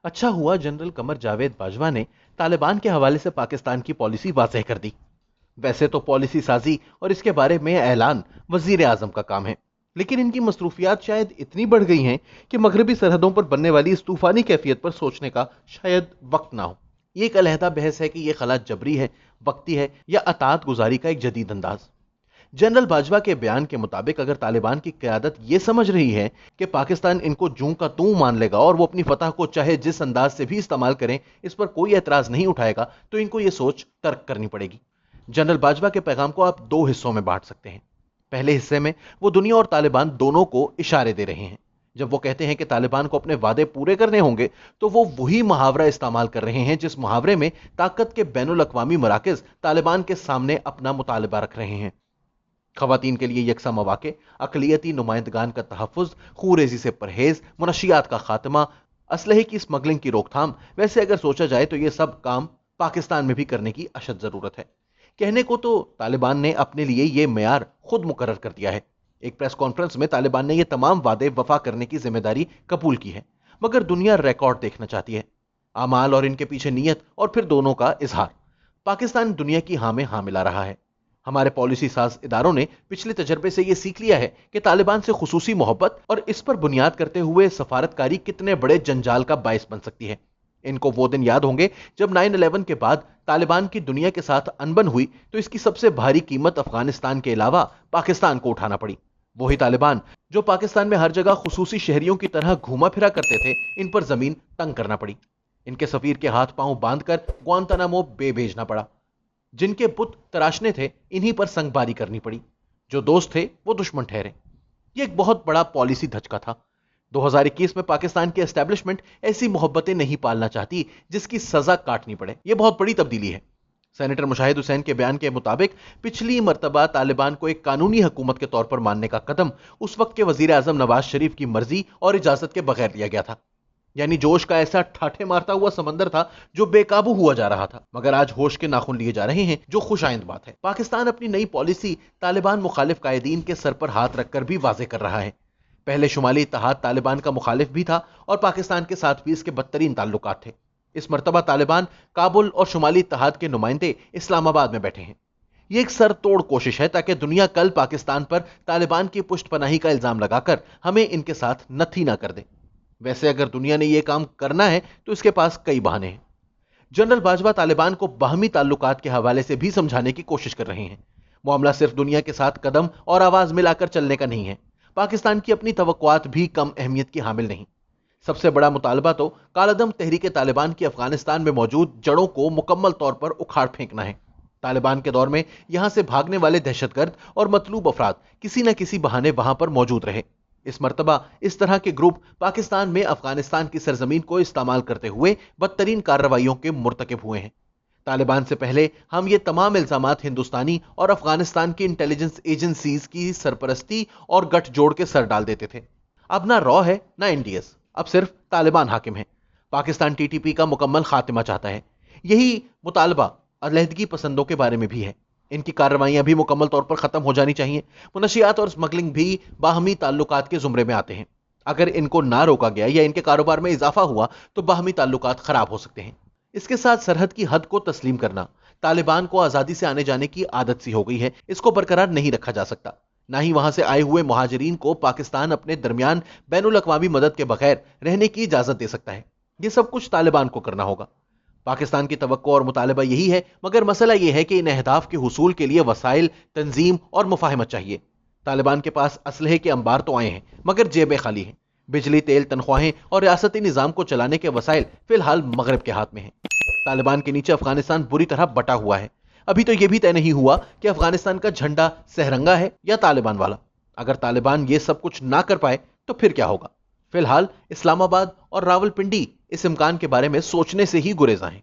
अच्छा हुआ जनरल कमर जावेद बाजवा ने तालिबान के हवाले से पाकिस्तान की पॉलिसी वाज़ेह कर दी। वैसे तो पॉलिसी साजी और इसके बारे में ऐलान वजीर आजम का काम है, लेकिन इनकी मसरूफियात शायद इतनी बढ़ गई हैं कि मगरबी सरहदों पर बनने वाली इस तूफानी कैफियत पर सोचने का शायद वक्त ना हो। ये एक अलहदा बहस है कि यह खला जबरी है, वक्ती है, या अतात गुजारी का एक जदीद अंदाज। जनरल बाजवा के बयान के मुताबिक अगर तालिबान की क़यादत ये समझ रही है कि पाकिस्तान इनको जूं का तूं मान लेगा और वो अपनी फतह को चाहे जिस अंदाज से भी इस्तेमाल करें इस पर कोई एतराज नहीं उठाएगा, तो इनको ये सोच तर्क करनी पड़ेगी। जनरल बाजवा के पैगाम को आप दो हिस्सों में बांट सकते हैं। पहले हिस्से में वो दुनिया और तालिबान दोनों को इशारे दे रहे हैं। जब वो कहते हैं कि तालिबान को अपने वादे पूरे करने होंगे, तो वो वही मुहावरा इस्तेमाल कर रहे हैं जिस मुहावरे में ताकत के बैनुल अक़वामी मराकज़ तालिबान के सामने अपना मुतालबा रख रहे हैं। खवातीन के लिए यकसा मौके, अक़लियती नुमाइंदगान का तहफ़्फ़ुज़, खूरेज़ी से परहेज़, मुनशियात का खात्मा, असलहे की स्मगलिंग की रोकथाम। वैसे अगर सोचा जाए तो ये सब काम पाकिस्तान में भी करने की अशद ज़रूरत है। कहने को तो तालिबान ने अपने लिए ये मेयार खुद मुकर्रर कर दिया है। एक प्रेस कॉन्फ्रेंस में तालिबान ने ये तमाम वादे वफा करने की जिम्मेदारी कबूल की है, मगर दुनिया रिकॉर्ड देखना चाहती है, आमाल और इनके पीछे नीयत, और फिर दोनों का इजहार। पाकिस्तान दुनिया की हाँ में हाँ मिला रहा है। हमारे पॉलिसी साज इदारों ने पिछले तजर्बे से यह सीख लिया है कि तालिबान से खुसूसी मोहब्बत और इस पर बुनियाद करते हुए सफारतकारी कितने बड़े जंजाल का बायस बन सकती है। इनको वो दिन याद होंगे जब 9/11 के बाद तालिबान की दुनिया के साथ अनबन हुई, तो इसकी सबसे भारी कीमत अफगानिस्तान के अलावा पाकिस्तान को उठाना पड़ी। वही तालिबान जो पाकिस्तान में हर जगह खुसूसी शहरियों की तरह घूमा फिरा करते थे, इन पर जमीन तंग करना पड़ी। इनके सफीर के हाथ पांव बांधकर ग्वांतानामो बे भेजना पड़ा। जिनके बुत तराशने थे, इन्हीं पर संगबारी करनी पड़ी। जो दोस्त थे वो दुश्मन ठहरे। यह एक बहुत बड़ा पॉलिसी धचका था। 2021 में पाकिस्तान की एस्टेब्लिशमेंट ऐसी मोहब्बतें नहीं पालना चाहती जिसकी सजा काटनी पड़े। यह बहुत बड़ी तब्दीली है। सेनेटर मुशाहिद हुसैन के बयान के मुताबिक पिछली मर्तबा तालिबान को एक कानूनी हुकूमत के तौर पर मानने का कदम उस वक्त के वजीर आजम नवाज शरीफ की मर्जी और इजाजत के बगैर लिया गया था। यानी जोश का ऐसा ठाठे मारता हुआ समंदर था जो बेकाबू हुआ जा रहा था, मगर आज होश के नाखून लिए जा रहे हैं, जो खुशाइंद बात है। पाकिस्तान अपनी नई पॉलिसी तालिबान मुखालिफ कायदीन के सर पर हाथ रखकर भी वाजे कर रहा है। पहले शुमाली इत्तेहाद तालिबान का मुखालिफ भी था और पाकिस्तान के साथ भी इसके बदतरीन ताल्लुकात थे। इस मर्तबा तालिबान काबुल और शुमाली इत्तेहाद के नुमाइंदे इस्लामाबाद में बैठे हैं। यह एक सर तोड़ कोशिश है ताकि दुनिया कल पाकिस्तान पर तालिबान की पुष्ट पनाही का इल्जाम लगाकर हमें इनके साथ नथी ना कर दे। वैसे अगर दुनिया ने यह काम करना है तो इसके पास कई बहाने हैं। जनरल बाजवा तालिबान को बाहमी ताल्लुकात के हवाले से भी समझाने की कोशिश कर रहे हैं। मामला सिर्फ दुनिया के साथ कदम और आवाज मिलाकर चलने का नहीं है। पाकिस्तान की अपनी तवक्कुआत भी कम अहमियत की हामिल नहीं। सबसे बड़ा मुतालबा तो कालदम तहरीक तालिबान की अफगानिस्तान में मौजूद जड़ों को मुकम्मल तौर पर उखाड़ फेंकना है। तालिबान के दौर में यहां से भागने वाले दहशतगर्द और मतलूब अफराद किसी न किसी बहाने वहां पर मौजूद रहे। इस मर्तबा इस तरह के ग्रुप पाकिस्तान में अफगानिस्तान की सरजमीन को इस्तेमाल करते हुए बदतरीन कार्रवाइयों के मुर्तकिब हुए हैं। तालिबान से पहले हम ये तमाम इल्जामात हिंदुस्तानी और अफगानिस्तान की इंटेलिजेंस एजेंसीज की सरपरस्ती और गठजोड़ के सर डाल देते थे। अब ना रॉ है ना एनडीएस, अब सिर्फ तालिबान हाकिम है। पाकिस्तान टीटीपी का मुकम्मल खात्मा चाहता है। यही मुतालबा अलहदगी पसंदों के बारे में भी है। इनकी कार्रवाइयां भी मुकम्मल तौर पर खत्म हो जानी चाहिए। मुनशियात और स्मगलिंग भी बाहमी ताल्लुकात के जुमरे में आते हैं। अगर इनको ना रोका गया या इनके कारोबार में इजाफा हुआ तो बाहमी ताल्लुकात खराब हो सकते हैं। इसके साथ सरहद की हद को तस्लीम करना तालिबान को आजादी से आने जाने की आदत सी हो गई है। इसको बरकरार नहीं रखा जा सकता। ना ही वहां से आए हुए मुहाजिरीन को पाकिस्तान अपने दरमियान बैनुल अक़वामी मदद के बगैर रहने की इजाजत दे सकता है। यह सब कुछ तालिबान को करना होगा। पाकिस्तान की तवक्को और मुतालबा यही है, मगर मसला यह है कि इन अहदाफ के हुसूल के लिए वसाइल, तंजीम और मुफाहमत चाहिए। तालिबान के पास असलहे के अंबार तो आए हैं, मगर जेबें खाली हैं। बिजली, तेल, तनख्वाहें और रियासती निज़ाम को चलाने के वसाइल फिलहाल मगरब के हाथ में हैं। तालिबान के नीचे अफगानिस्तान बुरी तरह बटा हुआ है। अभी तो यह भी तय नहीं हुआ कि अफगानिस्तान का झंडा सहरंगा है या तालिबान वाला। अगर तालिबान ये सब कुछ ना कर पाए तो फिर क्या होगा? फिलहाल इस्लामाबाद और रावलपिंडी इस इम्कान के बारे में सोचने से ही गुरेजा हैं।